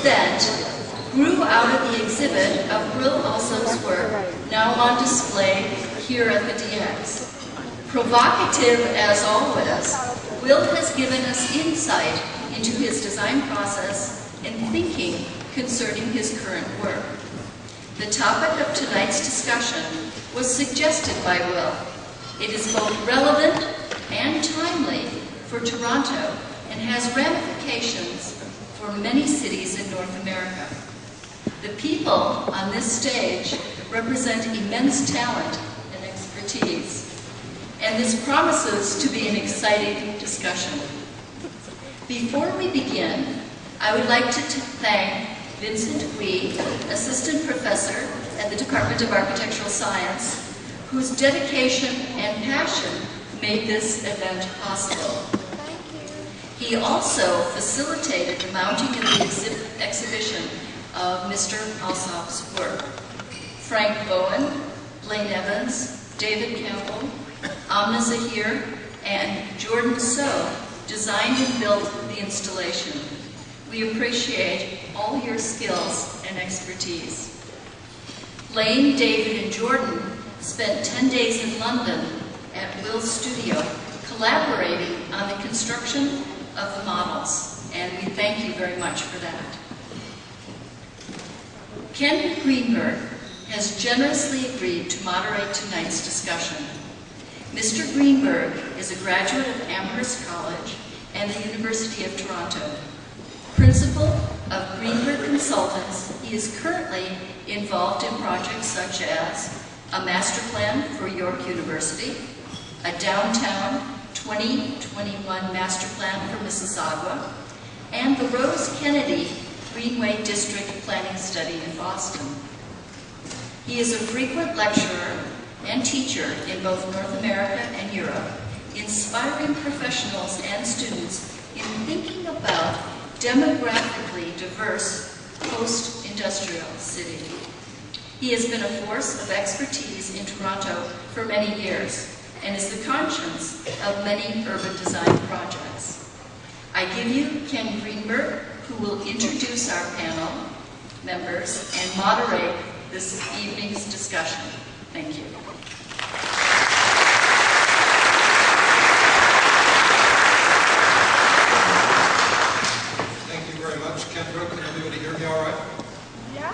event grew out of the exhibit of Will Alsop's work, now on display here at the DX. Provocative as always, Will has given us insight into his design process and thinking concerning his current work. The topic of tonight's discussion was suggested by Will. It is both relevant and timely for Toronto and has ramifications for many cities in North America. The people on this stage represent immense talent and expertise, and this promises to be an exciting discussion. Before we begin, I would like to thank Vincent Gui, Assistant Professor at the Department of Architectural Science, whose dedication and passion made this event possible. He also facilitated the mounting of the exhibition of Mr. Alsop's work. Frank Bowen, Blaine Evans, David Campbell, Amna Zahir, and Jordan So designed and built the installation. We appreciate all your skills and expertise. Blaine, David, and Jordan spent 10 days in London at Will's studio collaborating on the construction of the models, and we thank you very much for that. Ken Greenberg has generously agreed to moderate tonight's discussion. Mr. Greenberg is a graduate of Amherst College and the University of Toronto. Principal of Greenberg Consultants, he is currently involved in projects such as a master plan for York University, a downtown 2021 master plan for Mississauga, and the Rose Kennedy Greenway District Planning Study in Boston. He is a frequent lecturer and teacher in both North America and Europe, inspiring professionals and students in thinking about demographically diverse post-industrial city. He has been a force of expertise in Toronto for many years and is the conscience of many urban design projects. I give you Ken Greenberg, who will introduce our panel members and moderate this evening's discussion. Thank you. Thank you very much, Kendra. Can everybody hear me all right? Yeah.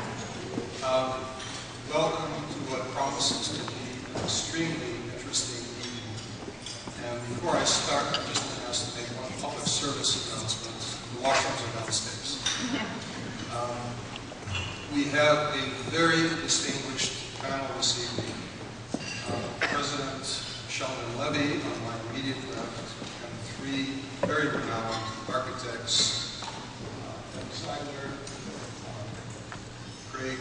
Welcome to what promises to be an extremely interesting evening. And before I start, I'm just going to ask to make one public service announcement. The washrooms are downstairs. We have a very distinguished panel this evening. President Sheldon Levy on my immediate left, and three very renowned architects, Seidler, Craig,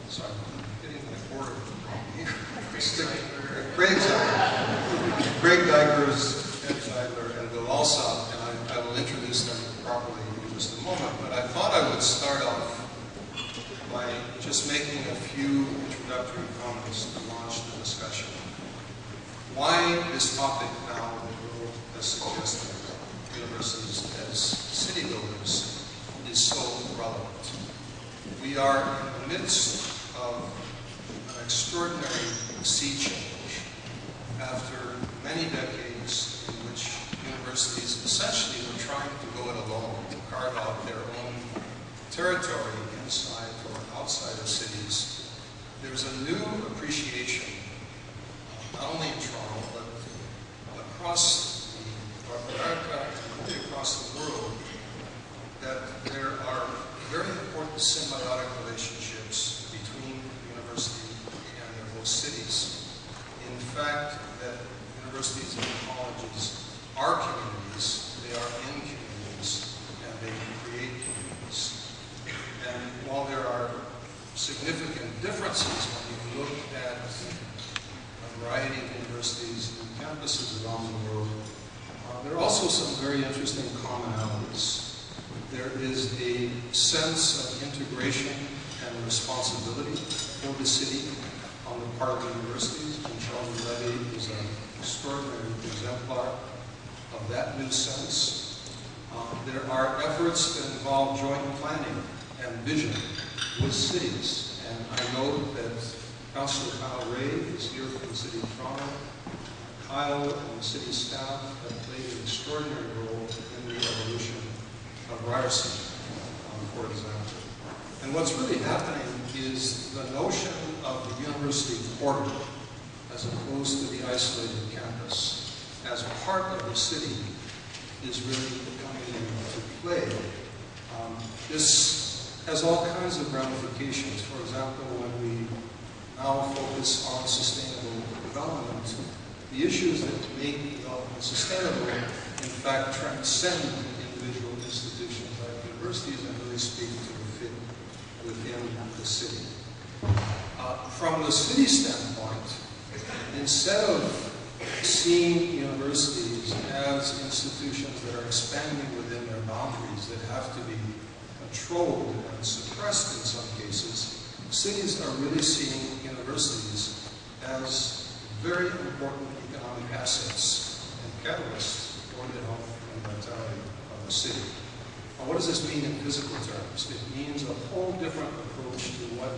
sorry, I'm getting the order wrong here. Craig Dykers, Ed Seidler, and Bill Alsop, and I will introduce them properly in just a moment, but I thought I would start off by just making a few introductory comments to launch the discussion. Why this topic now, that Will has suggested, universities as city builders, is so relevant. We are in the midst of an extraordinary sea change after many decades in which universities essentially were trying to go it alone, to carve out their own territory inside or outside of cities. There's a new appreciation, not only in Toronto, but across North America and really across the world, that there are very important symbiotic relationships between university and their host cities. In fact, that universities and colleges are communities, they are in communities, and they create communities. And while there are significant differences when you look at a variety of universities and campuses around the world, there are also some very interesting commonalities. There is a sense of integration and responsibility for the city on the part of the universities, and Sheldon Levy is an extraordinary exemplar of that new sense. There are efforts that involve joint planning and vision with cities. And I know that Councillor Kyle Ray is here from the City of Toronto. Kyle and the city staff have played an extraordinary role in the evolution of Ryerson, for example. And what's really happening is the notion of the university quarter, as opposed to the isolated campus, as part of the city, is really coming into play. This has all kinds of ramifications. For example, when we now focus on sustainable development, the issues that make development sustainable, in fact, transcend individual institutions like universities and really speak to the fit within the city. From the city standpoint, instead of seeing universities as institutions that are expanding within their boundaries, that have to be controlled and suppressed in some cases, cities are really seeing universities as very important economic assets and catalysts for the health and vitality of the city. Now, what does this mean in physical terms? It means a whole different approach to what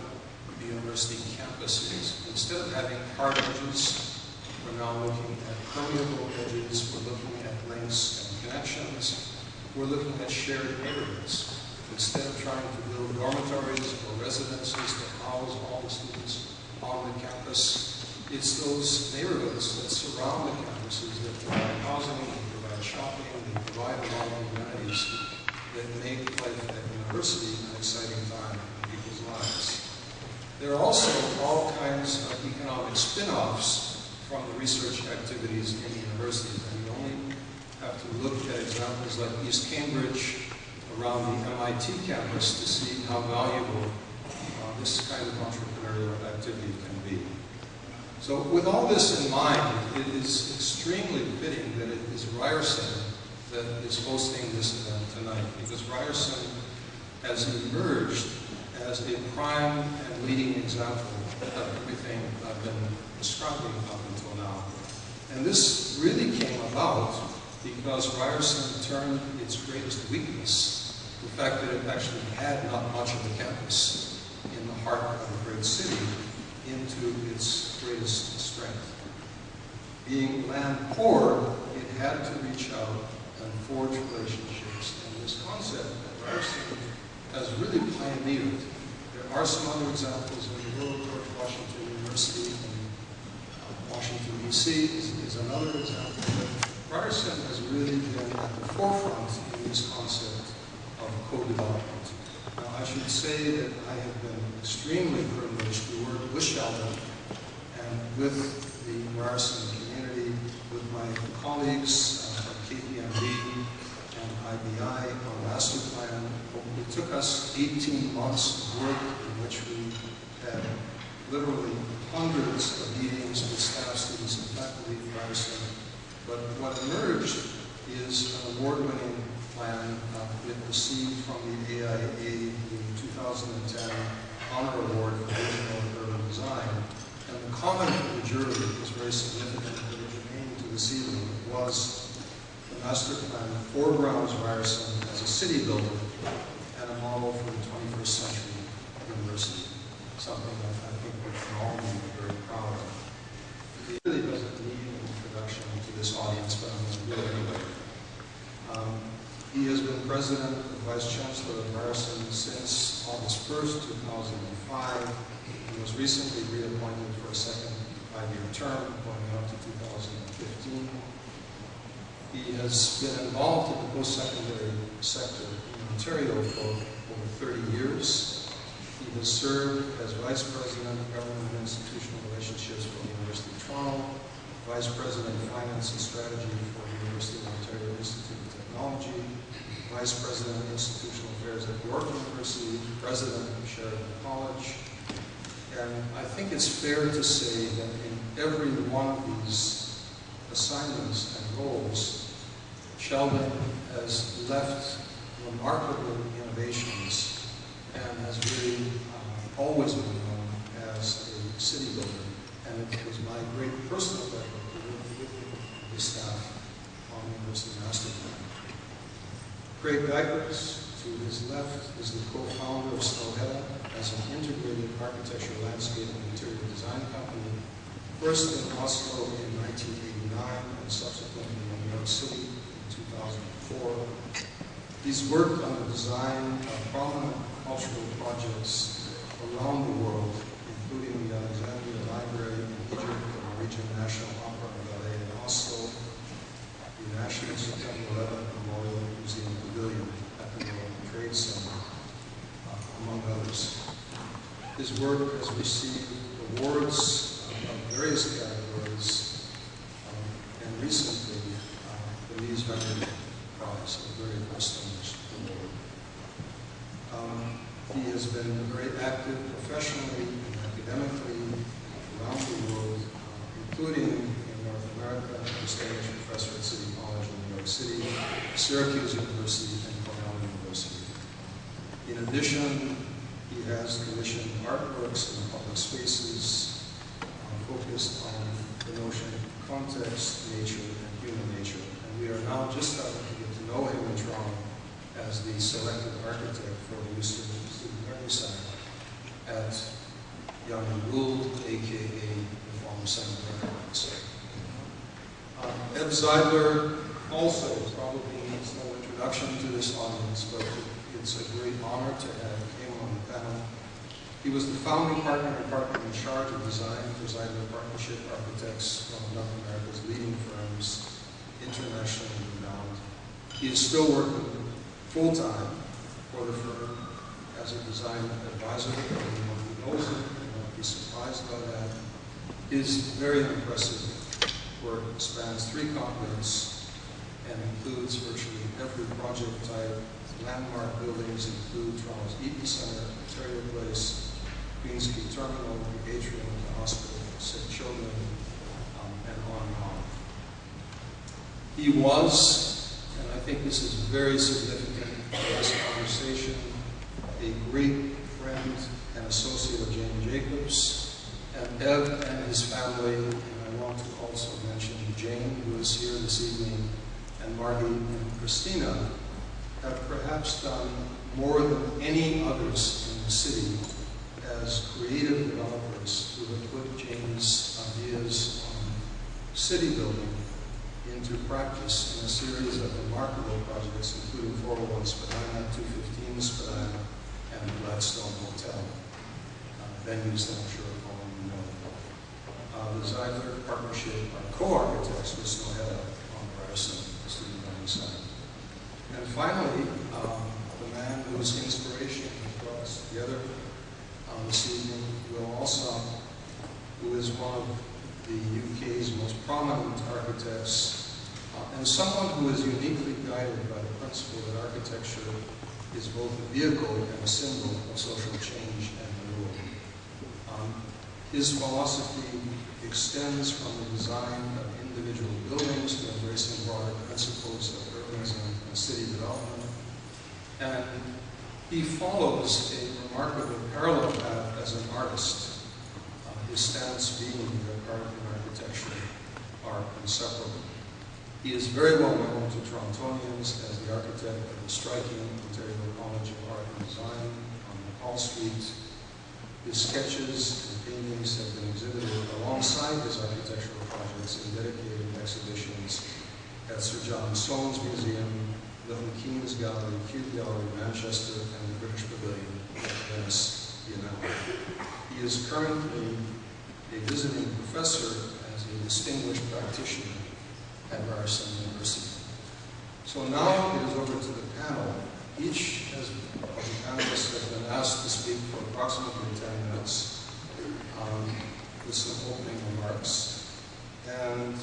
the university campus is. Instead of having hard edges, we're now looking at permeable edges, we're looking at links and connections, we're looking at shared neighborhoods. Instead of trying to build dormitories or residences to house all the students on the campus, it's those neighborhoods that surround the campuses that provide housing, they provide shopping, they provide all the amenities that make life at university an exciting time in people's lives. There are also all kinds of economic spin-offs from the research activities in the universities, and you only have to look at examples like East Cambridge around the MIT campus to see how valuable this kind of entrepreneurial activity can be. So with all this in mind, it is extremely fitting that it is Ryerson that is hosting this event tonight, because Ryerson has emerged as a prime and leading example of everything I've been describing up until now. And this really came about because Ryerson turned its greatest weakness, the fact that it actually had not much of a campus in the heart of a great city, into its greatest strength. Being land poor, it had to reach out and forge relationships. And this concept that Ryerson has really pioneered. There are some other examples in the world. George Washington University in Washington, D.C. is another example. But Ryerson has really been at the forefront in this concept of co-development. Now, I should say that I have been extremely privileged to work with Sheldon and with the Ryerson community, with my colleagues from KPMG and IBI on master plan. It took us 18 months of work in which we had literally hundreds of meetings with staff, students, and faculty at Ryerson. But what emerged is an award-winning plan it received from the AIA the 2010 Honor Award for Regional and Urban Design. And the comment of the jury was very significant, but it remained to this evening. It was the master plan foregrounds Ryerson as a city builder and a model for the 21st century university, something that I think we can all be very proud of. It really doesn't need an introduction to this audience, but I'm going to do it anyway. He has been president and vice chancellor of Ryerson since August 1st, 2005. He was recently reappointed for a second 5-year term, going out to 2015. He has been involved in the post-secondary sector in Ontario for over 30 years. He has served as vice president of government and institutional relationships for the University of Toronto, vice president of finance and strategy for the University of Ontario Institute of Technology, vice president of institutional affairs at York University, president of Sheridan College. And I think it's fair to say that in every one of these assignments and roles, Sheldon has left remarkable innovations and has really always been known as a city builder. And it was my great personal pleasure to work with the staff on the University Master Plan. Craig Geipers, to his left, is the co-founder of Snowhead as an integrated architectural landscape and interior design company, first in Oslo in 1989 and subsequently in New York City in 2004. He's worked on the design of prominent cultural projects around the world, including the Alexandria Library in Egypt, the Norwegian National Opera and Ballet in Oslo, the National September 11th Memorial Museum Pavilion at the World Trade Center, among others. His work has received awards of various categories, and recently the Mies van der Prize, a very prestigious award. He has been very active professionally and academically around the world, including in North America, a distinguished professor at City College in New York City, Syracuse University, and Cornell University. In addition, he has commissioned artworks in public spaces focused on the notion of context, nature, and human nature. And we are now just starting to get to know him in Toronto as the selected architect for the new Student Learning Center at Young and Gould, aka the former Center of Records. Ed Zeidler also probably needs no introduction to this audience, but it's a great honor to have him on the panel. He was the founding partner and partner in charge of design for Zeidler Partnership Architects, one of North America's leading firms, internationally renowned. He is still working full-time for the firm as a design advisor. Anyone who knows him will not be surprised by that. His very impressive work spans 3 continents and includes virtually every project type. Landmark buildings include Toronto's Eaton Centre, Ontario Place, Queens Quay Terminal, the atrium of the hospital for sick children, and on and on. He was, and I think this is very significant for this conversation, a great friend and associate of Jane Jacobs, and Ev and his family, and I want to also mention Jane, who is here this evening, and Marty and Christina, have perhaps done more than any others in the city as creative developers who have put Jane's ideas on city building into practice in a series of remarkable projects, including 401 Spadina, 215 Spadina, and the Gladstone Hotel, venues that I'm sure all of you know. The Zeidler Partnership are co-architects with Snowhead on Ryerson, the Student Learning Center. And finally, the man whose inspiration has brought us together this evening, Will Alsop, who is one of the UK's most prominent architects, and someone who is uniquely guided by the principle that architecture is both a vehicle and a symbol of social change and renewal. His philosophy extends from the design of individual buildings to embracing broader principles of urbanism and city development. And he follows a remarkable parallel path as an artist, his stance being that art and architecture are inseparable. He is very well known to Torontonians as the architect of the striking Ontario College of Art and Design on Hall Street. His sketches and paintings have been exhibited alongside his architectural projects in dedicated exhibitions at Sir John Soane's Museum, Milton Keynes Gallery, Kew Gallery, Manchester, and the British Pavilion at Venice Biennale. He is currently a visiting professor as a distinguished practitioner at Ryerson University. So now it is over to the panel. Each of the panelists has been asked to speak for approximately 10 minutes with some opening remarks. And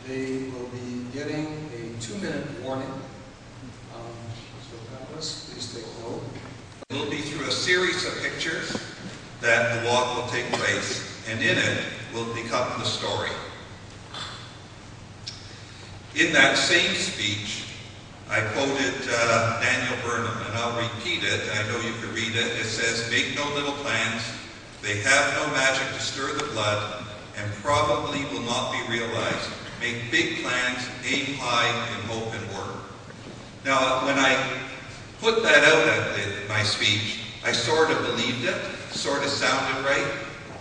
they will be getting a 2-minute warning. So panelists, please take note. It will be through a series of pictures that the walk will take place, and in it will become the story. In that same speech, I quoted Daniel Burnham, and I'll repeat it. I know you can read it. It says, "Make no little plans. They have no magic to stir the blood, and probably will not be realized. Make big plans, aim high, and hope and work." Now, when I put that out at my speech, I sort of believed it, sort of sounded right.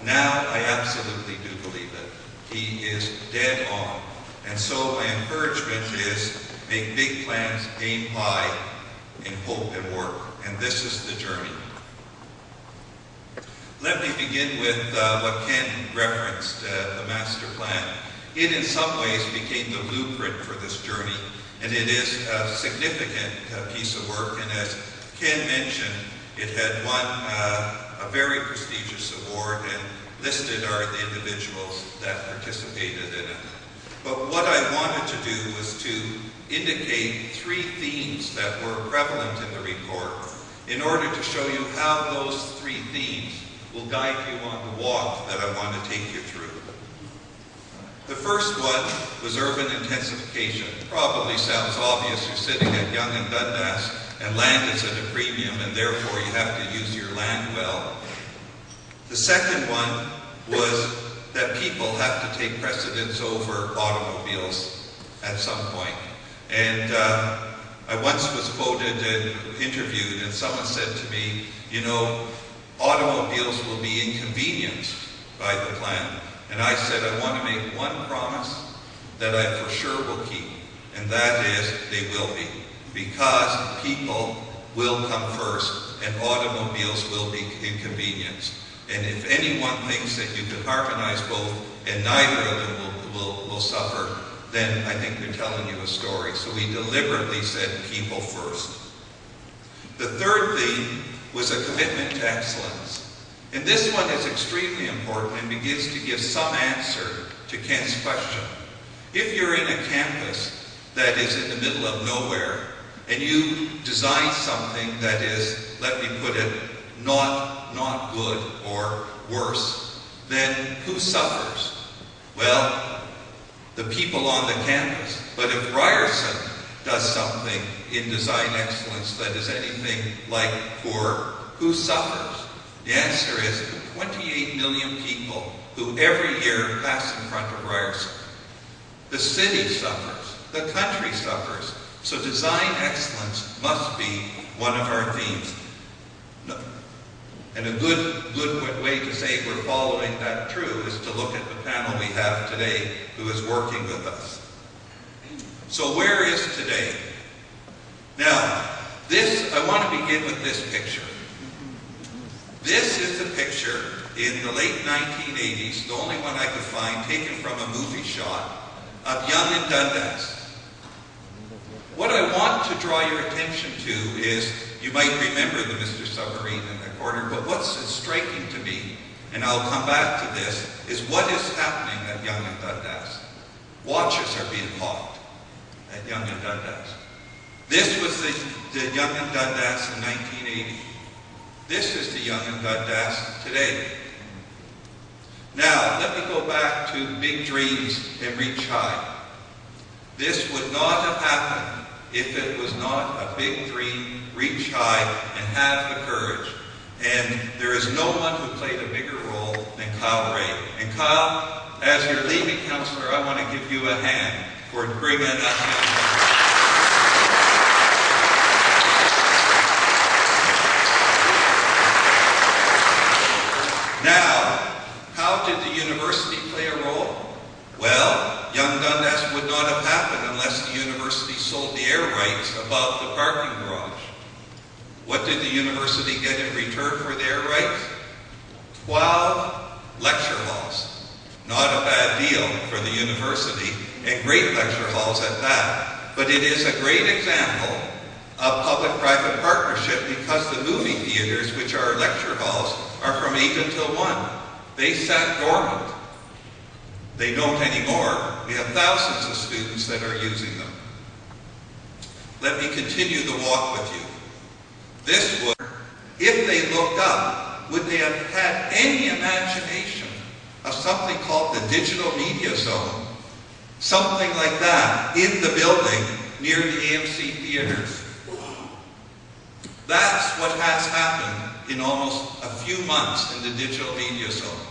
Now I absolutely do believe it. He is dead on. And so my encouragement is make big plans, aim high, and hope and work. And this is the journey. Let me begin with what Ken referenced, the master plan. It in some ways became the blueprint for this journey, and it is a significant piece of work. And as Ken mentioned, it had won a very prestigious award and listed are the individuals that participated in it. But what I wanted to do was to indicate 3 themes that were prevalent in the report in order to show you how those 3 themes will guide you on the walk that I want to take you through. The first one was urban intensification. Probably sounds obvious. You're sitting at Yonge and Dundas and land is at a premium and therefore you have to use your land well. The second one was that people have to take precedence over automobiles at some point. And I once was quoted and interviewed and someone said to me, you know, automobiles will be inconvenienced by the plan. And I said, I want to make one promise that I for sure will keep, and that is they will be. Because people will come first and automobiles will be inconvenienced. And if anyone thinks that you can harmonize both and neither of them will suffer, then I think they're telling you a story. So we deliberately said people first. The third theme was a commitment to excellence. And this one is extremely important and begins to give some answer to Ken's question. If you're in a campus that is in the middle of nowhere and you design something that is, let me put it, not good or worse, then who suffers? Well, the people on the campus. But if Ryerson does something in design excellence that is anything like poor, who suffers? The answer is 28 million people who every year pass in front of Ryerson. The city suffers. The country suffers. So design excellence must be one of our themes. And a good way to say we're following that through is to look at the panel we have today who is working with us. So where is today? Now, I want to begin with this picture. This is a picture in the late 1980s, the only one I could find, taken from a movie shot, of Yonge and Dundas. What I want to draw your attention to is, you might remember the Mr. Submarine in the corner, but what's striking to me, and I'll come back to this, is what is happening at Yonge and Dundas. Watches are being hawked at Yonge and Dundas. This was the Yonge and Dundas in 1980. This is the Yonge and Dundas today. Now, let me go back to big dreams and reach high. This would not have happened if it was not a big dream, reach high, and have the courage. And there is no one who played a bigger role than Kyle Ray. And Kyle, as your leaving counselor, I want to give you a hand for bringing us in. Now, how did the university play a role? Well, Yonge Dundas would not have happened unless the university sold the air rights above the parking garage. What did the university get in return for the air rights? 12 lecture halls. Not a bad deal for the university, and great lecture halls at that. But it is a great example of public-private partnership because the movie theaters, which are lecture halls, are from 8 until 1. They sat dormant. They don't anymore. We have thousands of students that are using them. Let me continue the walk with you. This would, if they looked up, would they have had any imagination of something called the digital media zone? Something like that in the building near the AMC theaters. That's what has happened in almost a few months in the digital media zone.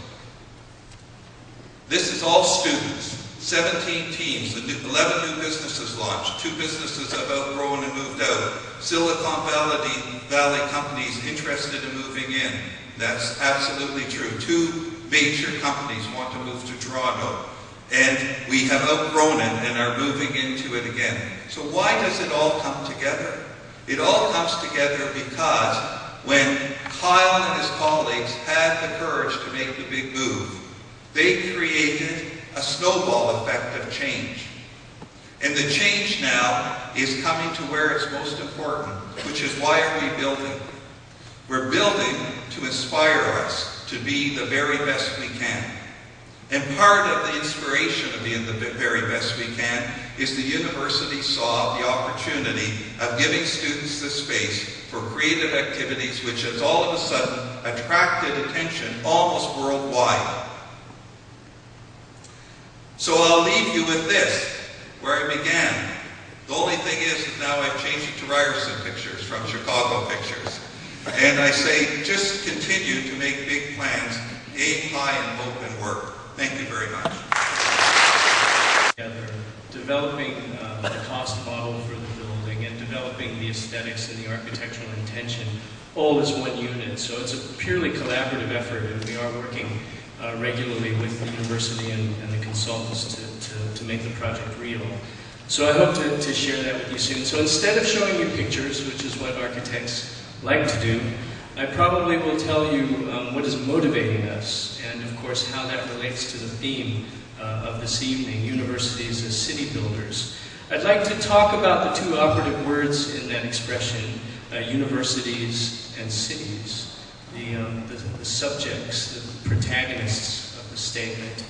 This is all students. 17 teams, 11 new businesses launched, 2 businesses have outgrown and moved out, Silicon Valley companies interested in moving in. That's absolutely true. 2 major companies want to move to Toronto, and we have outgrown it and are moving into it again. So why does it all come together? It all comes together because when Kyle and his colleagues had the courage to make the big move, they created a snowball effect of change. And the change now is coming to where it's most important, which is why are we building? We're building to inspire us to be the very best we can. And part of the inspiration of being the very best we can is the university saw the opportunity of giving students the space for creative activities which has all of a sudden attracted attention almost worldwide. So I'll leave you with this, where I began. The only thing is that now I've changed it to Ryerson Pictures from Chicago Pictures. And I say, just continue to make big plans, aim high and hope and work. Thank you very much. Developing the cost model for the building and developing the aesthetics and the architectural intention all as one unit. So it's a purely collaborative effort, and we are working regularly with the university and the consultants to make the project real. So I hope to share that with you soon. So instead of showing you pictures, which is what architects like to do, I probably will tell you what is motivating us, and of course how that relates to the theme of this evening, universities as city builders. I'd like to talk about the 2 operative words in that expression, universities and cities, the subjects, the protagonists of the statement.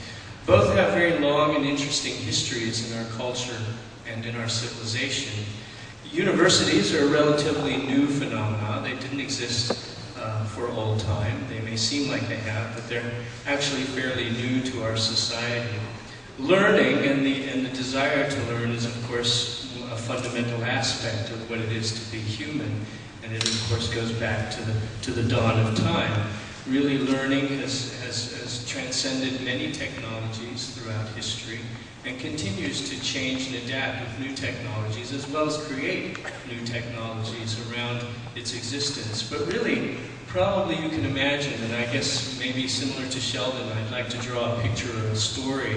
Both have very long and interesting histories in our culture and in our civilization. Universities are a relatively new phenomenon. They didn't exist for all time. They may seem like they have, but they're actually fairly new to our society. Learning and the desire to learn is, of course, a fundamental aspect of what it is to be human, and it, of course, goes back to the dawn of time. Really, learning has transcended many technologies throughout history and continues to change and adapt with new technologies, as well as create new technologies around its existence. But really, probably you can imagine, and I guess maybe similar to Sheldon, I'd like to draw a picture of a story,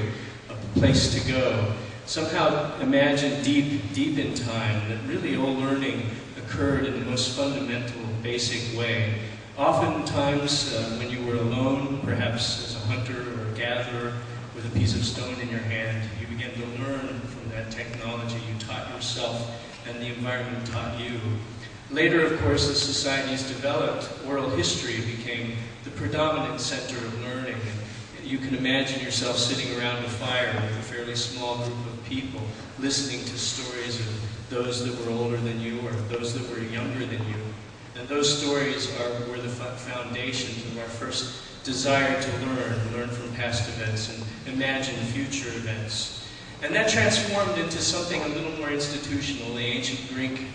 of a place to go. Somehow imagine deep in time that really all learning occurred in the most fundamental, basic way. Oftentimes, when you were alone, perhaps as a hunter or a gatherer, with a piece of stone in your hand, you began to learn from that technology. You taught yourself, and the environment taught you. Later, of course, as societies developed, oral history became the predominant center of learning. You can imagine yourself sitting around a fire with a fairly small group of people, listening to stories of those that were older than you or those that were younger than you. And those stories were the foundations of our first desire to learn from past events and imagine future events. And that transformed into something a little more institutional, the ancient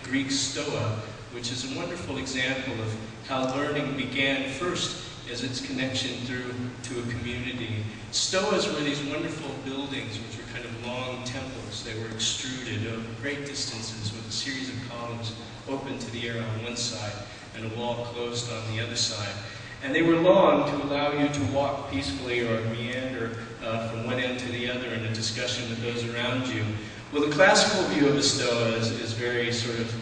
Greek Stoa, which is a wonderful example of how learning began first as its connection through to a community. Stoas were these wonderful buildings which were kind of long temples. They were extruded over great distances with a series of columns open to the air on one side and a wall closed on the other side. And they were long to allow you to walk peacefully or meander from one end to the other in a discussion with those around you. Well, the classical view of a stoa is very sort of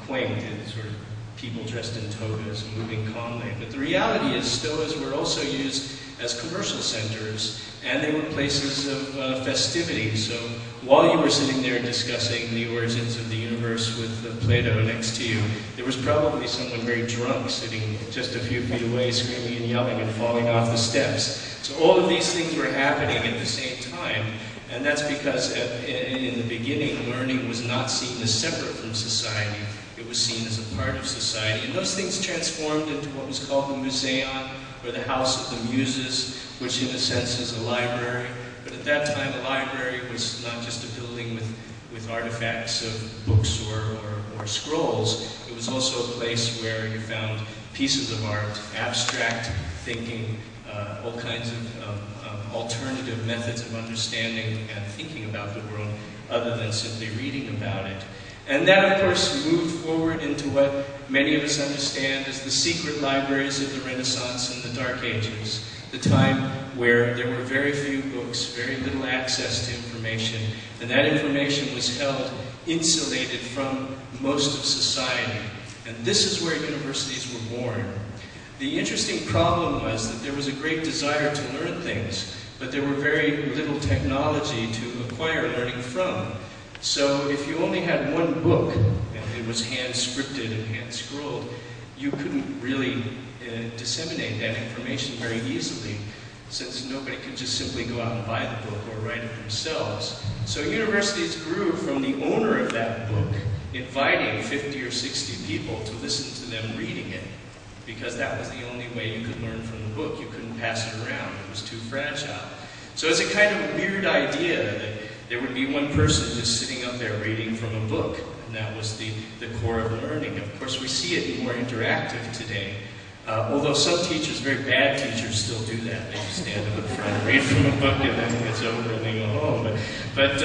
quaint. It's sort of people dressed in togas moving calmly. But the reality is stoas were also used as commercial centers, and they were places of festivity. So while you were sitting there discussing the origins of the universe with Plato next to you, there was probably someone very drunk sitting just a few feet away, screaming and yelling and falling off the steps. So all of these things were happening at the same time, and that's because in the beginning, learning was not seen as separate from society. It was seen as a part of society, and those things transformed into what was called the Museion, or the House of the Muses, which in a sense is a library. But at that time, a library was not just a building with artifacts of books or scrolls. It was also a place where you found pieces of art, abstract thinking, all kinds of alternative methods of understanding and thinking about the world other than simply reading about it. And that, of course, moved forward into what many of us understand as the secret libraries of the Renaissance and the Dark Ages, the time where there were very few books, very little access to information, and that information was held insulated from most of society. And this is where universities were born. The interesting problem was that there was a great desire to learn things, but there were very little technology to acquire learning from. So if you only had one book, and it was hand-scripted and hand-scrolled, you couldn't really disseminate that information very easily, since nobody could just simply go out and buy the book or write it themselves. So universities grew from the owner of that book inviting 50 or 60 people to listen to them reading it, because that was the only way you could learn from the book. You couldn't pass it around. It was too fragile. So it's a kind of weird idea that there would be one person just sitting up there reading from a book, and that was the core of learning. Of course, we see it more interactive today. Although some teachers, very bad teachers, still do that. They just stand up in front and read from a book, and then it's over and they go home. But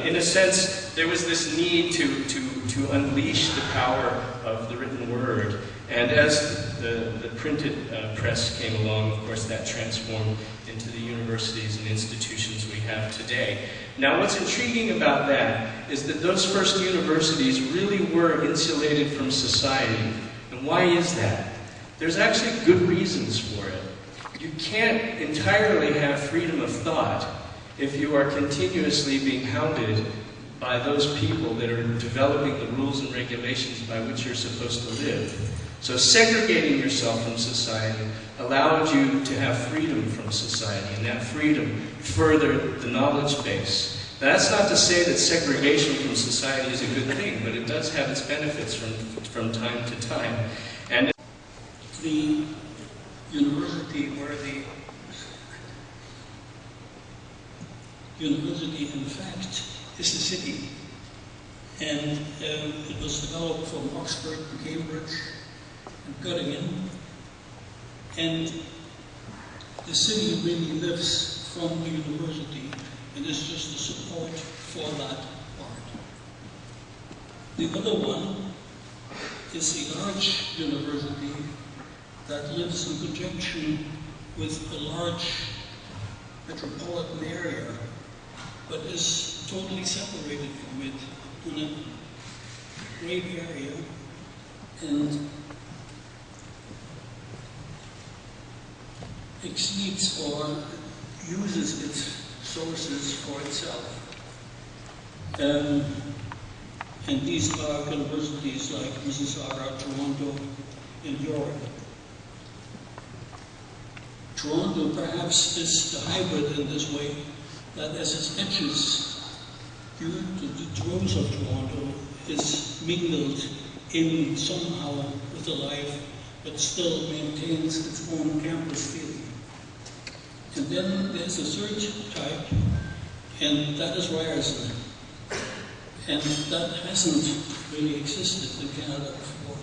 in a sense, there was this need to unleash the power of the written word. And as the printed press came along, of course, that transformed into the universities and institutions we have today. Now, what's intriguing about that is that those first universities really were insulated from society. And why is that? There's actually good reasons for it. You can't entirely have freedom of thought if you are continuously being hounded by those people that are developing the rules and regulations by which you're supposed to live. So segregating yourself from society allowed you to have freedom from society, and that freedom furthered the knowledge base. Now, that's not to say that segregation from society is a good thing, but it does have its benefits from time to time. And the university in fact is a city, and it was developed from Oxford to Cambridge and Göttingen, and the city really lives from the university and is just the support for that part. The other one is the large university that lives in conjunction with a large metropolitan area, but is totally separated from it in a great area, and exceeds or uses its sources for itself. And these are universities like Mississauga, Toronto, and York. Toronto perhaps is the hybrid in this way, that as its edges, due to the drones of Toronto, is mingled in somehow with the life, but still maintains its own campus feeling. And then there's a third type, and that is Ryerson. And that hasn't really existed in Canada before.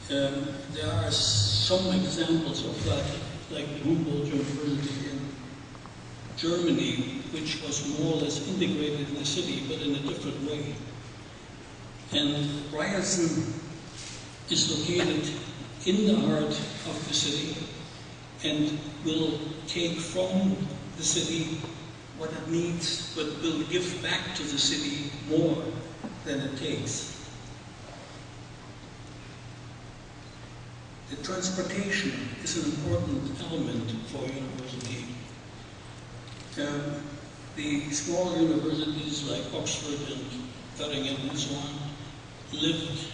There are some examples of that, like the Humboldt University in Germany, which was more or less integrated in the city, but in a different way. And Ryerson is located in the heart of the city and will take from the city what it needs, but will give back to the city more than it takes. The transportation is an important element for a university. The small universities like Oxford and Göttingen and so on lived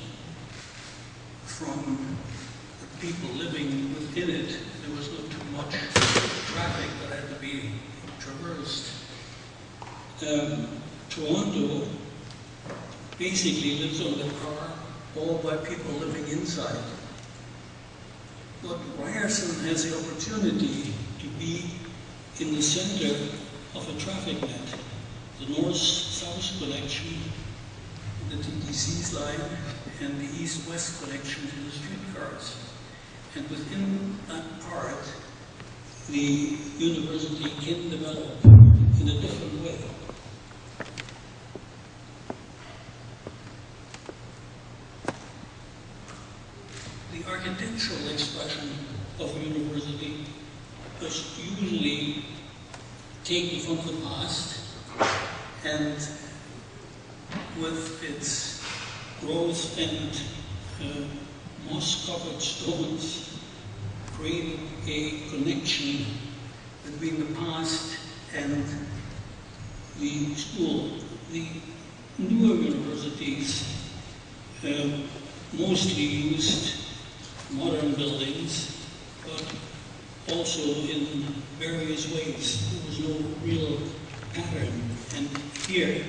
from the people living within it. There was not too much traffic that had to be traversed. Toronto basically lives on the car, all by people living inside. But Ryerson has the opportunity to be in the center of a traffic net, the north-south connection, the TTC's line, and the east-west connection to the streetcars. And within that part, the university can develop in a different way. The architectural expression of a university is usually taken from the past and with its growth and moss-covered stones creating a connection between the past and the school. The newer universities mostly used modern buildings, but also in various ways. There was no real pattern. And here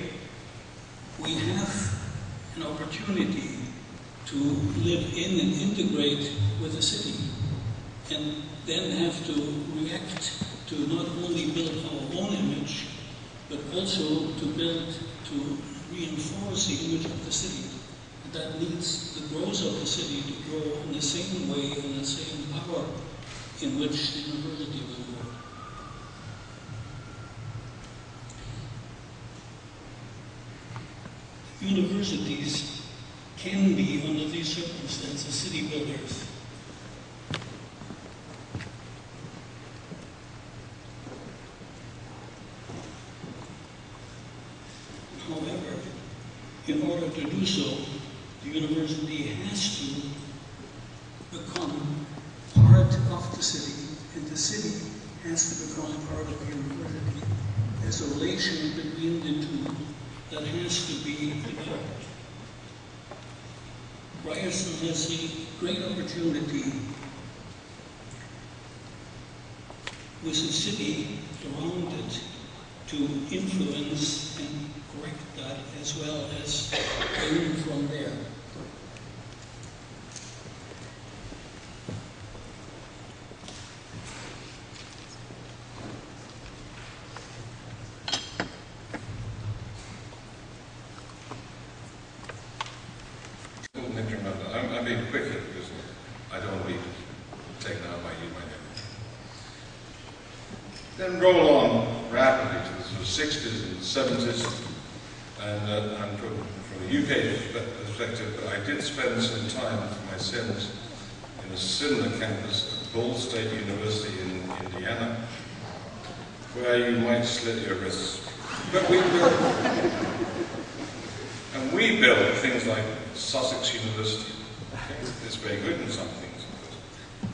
we have an opportunity to live in and integrate with the city, and then have to react to not only build our own image, but also to build, to reinforce the image of the city. And that needs the growth of the city to grow in the same way, in the same power in which the university will work. Universities can be, under these circumstances, city builders. However, in order to do so, the university has to become part of the city, and the city has to become part of the university. There's a relation between the two that has to be developed. Ryerson has a great opportunity with the city around it to influence and correct that, as well as learn from there. I'm being quick here because I don't want to be taken out by you, my name. Then roll on rapidly to the sort of 60s and 70s, and I'm talking from a UK perspective, but I did spend some time for my sins in a similar campus at Ball State University in Indiana, where you might slit your wrists. But we built things like Sussex University. It's very good in some things,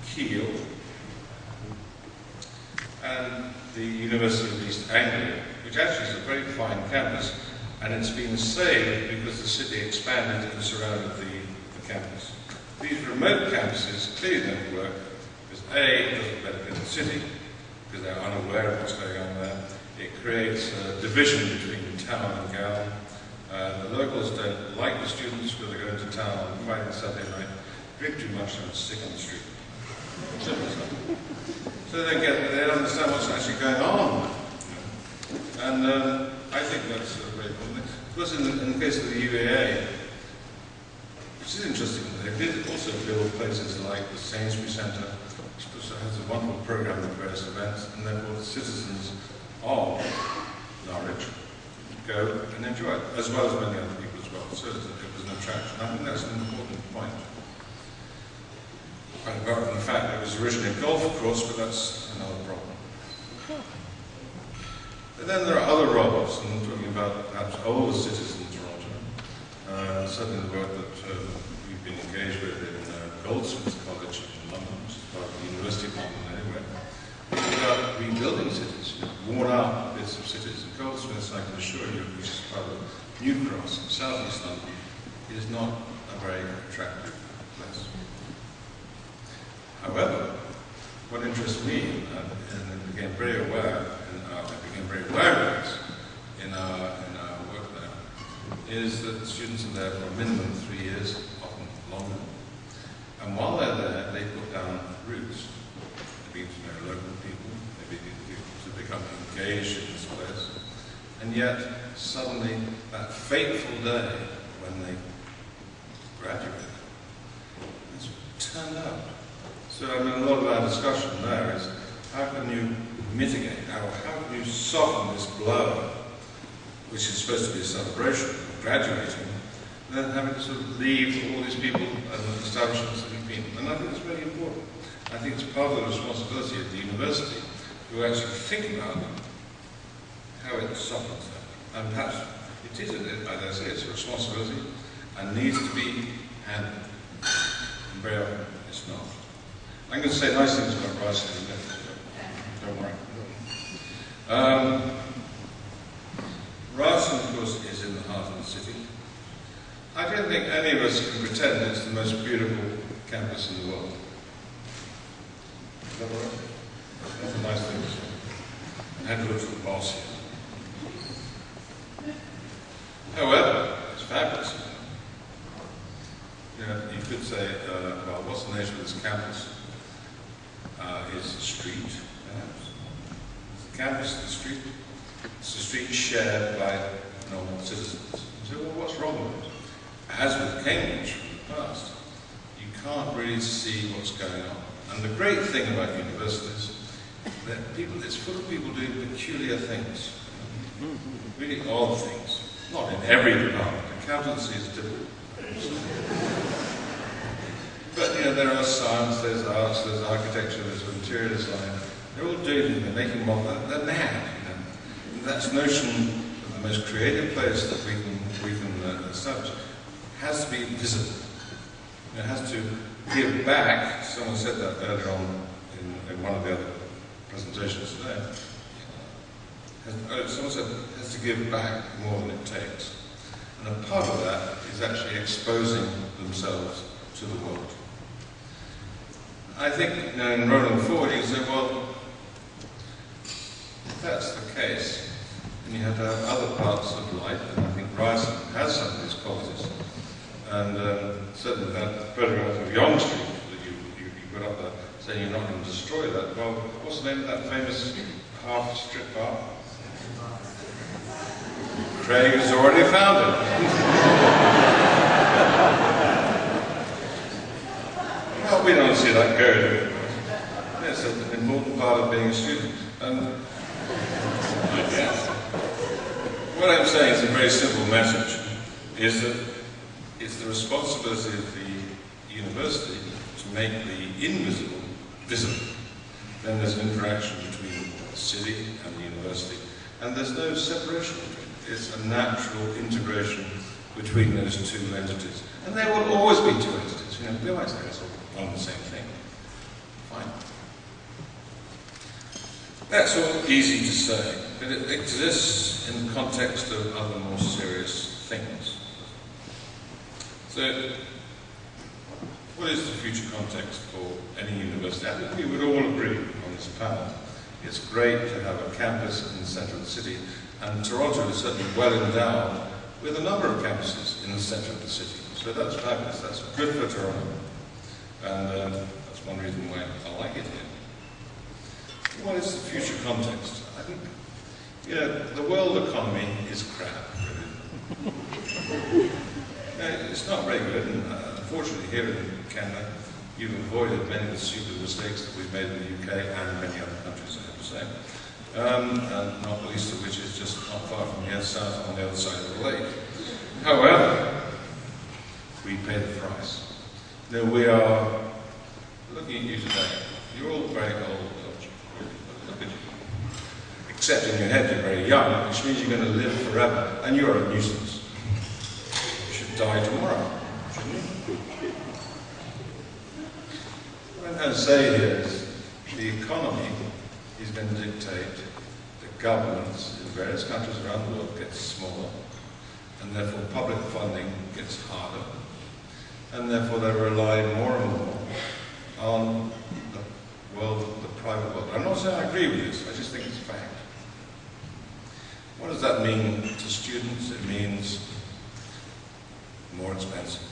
Kiel, and the University of East Anglia, which actually is a very fine campus, and it's been saved because the city expanded and surrounded the campus. These remote campuses clearly don't work because A, it doesn't benefit the city, because they're unaware of what's going on there. It creates a division between town and gown. The locals don't like the students because they go into town on Friday and Saturday night, drink too much and stick on the street. So they don't understand what's actually going on. And I think that's a very important thing. Of course, in the case of the UAA, which is interesting, they did also build places like the Sainsbury Centre, which has a wonderful program of various events, and therefore the citizens of Norwich go and enjoy it, as well as many other people as well. So it was an attraction. I think that's an important point. Quite apart from the fact that it was originally a golf course, but that's another problem. But then there are other roles, and I'm talking about perhaps older cities in Toronto. Certainly the work that we've been engaged with in Goldsmiths College in London, which is part of the University of London anyway. It's about rebuilding cities, worn out bits of cities. And Goldsmiths, I can assure you, which is part of New Cross in South East London, is not a very attractive place. However, what interests me, and I became very aware of this in our work there, is that the students are there for a minimum of 3 years, often longer. And while they're there, they put down roots. They begin to know local people, they begin to become engaged in this place. And yet, suddenly, that fateful day when they graduate, it's turned out. So, I mean, a lot of our discussion there is how can you mitigate, how can you soften this blow, which is supposed to be a celebration of graduating, and then having to sort of leave all these people and establishments that you've been. And I think it's very important. I think it's part of the responsibility of the university to actually think about how it softens that. And perhaps it is, as I say, it's a responsibility and needs to be handled. And very often it's not. I'm going to say nice things about Rice in a minute, so don't worry. Ryerson, of course, is in the heart of the city. I don't think any of us can pretend it's the most beautiful campus in the world. Is that all right? That's a nice thing to say. I had to look for the boss here. However, it's fabulous. You know, you could say, well, what's the nature of this campus? Is the street, perhaps? Is the campus the street? It's a street shared by normal citizens. You say, well, what's wrong with it? As with Cambridge from the past, you can't really see what's going on. And the great thing about universities, that it's full of people doing peculiar things, really odd things. Not in every department. Accountancy is difficult. But you know, there are science, there's arts, there's architecture, there's interior design. They're all doing it, they're making modern. They're mad. That notion of the most creative place that we can establish has to be visible. It has to give back. Someone said that earlier on in one of the other presentations today. Someone said it has to give back more than it takes. And a part of that is actually exposing themselves to the world. I think, you know, in rolling forward, you say, well, if that's the case, then you have to have other parts of life, and I think Ryerson has some of these qualities. And certainly that photograph of Yonge Street that you put up there, saying you're not going to destroy that. Well, what's the name of that famous half-strip art? Craig has already found it. Well, we don't see that go, do we? It's an important part of being a student. What I'm saying is a very simple message, is that it's the responsibility of the university to make the invisible visible. Then there's an interaction between the city and the university, and there's no separation between them. It's a natural integration between those two entities. And there will always be two entities. You know, we always say it's all one and the same thing. Fine. That's all easy to say, but it exists in the context of other more serious things. So, what is the future context for any university? I think we would all agree on this panel. It's great to have a campus in the centre of the city, and Toronto is certainly well endowed with a number of campuses in the centre of the city. So that's fabulous. That's good for Toronto. And that's one reason why I like it here. What is the future context? I think, you know, the world economy is crap, really. It's not very good, and unfortunately here in Canada, you've avoided many of the stupid mistakes that we've made in the UK and many other countries, I have to say. And not the least of which is just not far from here, south on the other side of the lake. However, we pay the price. Now we are looking at you today. You're all very old. Look at you. Except in your head you're very young, which means you're going to live forever, and you're a nuisance. You should die tomorrow, shouldn't you? What I'm going to say here is the economy is going to dictate that governments in various countries around the world get smaller, and therefore public funding gets harder, and therefore they rely more and more on the world, the private world. I'm not saying I agree with this, I just think it's a fact. What does that mean to students? It means more expensive.